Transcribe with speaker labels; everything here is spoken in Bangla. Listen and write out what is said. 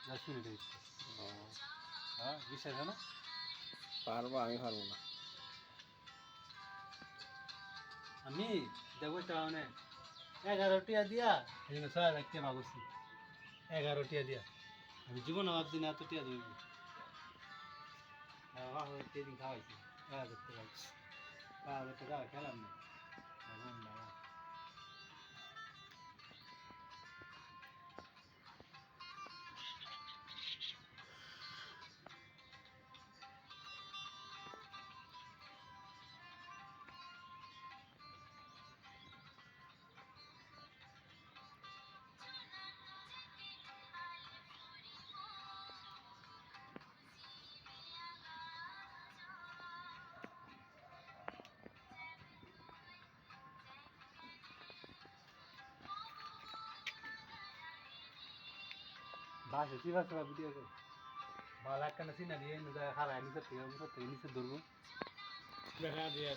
Speaker 1: 10 মিনিট হয়েছে।
Speaker 2: ও
Speaker 1: হ্যাঁ, বিশ্বাস হয় না?
Speaker 2: পারবো, আমি পারবো না।
Speaker 1: আমি দেখো মানে 11 টিয়া দিয়া এই জন্য 6,000 টাকা মাগুছি। 11 টিয়া দিয়া আমি জীবনে ভাবছি না এত টিয়া ধরবো। দিন খাওয়াইছি 1,000 টাকা, 1,000 টাকা খেলাম না। এখন না বাসে কি বাসে ভিডিও করে ভালো একটা সিনারি হারায় নিচে থেকে নিচে ধরবো দেখা দিয়ে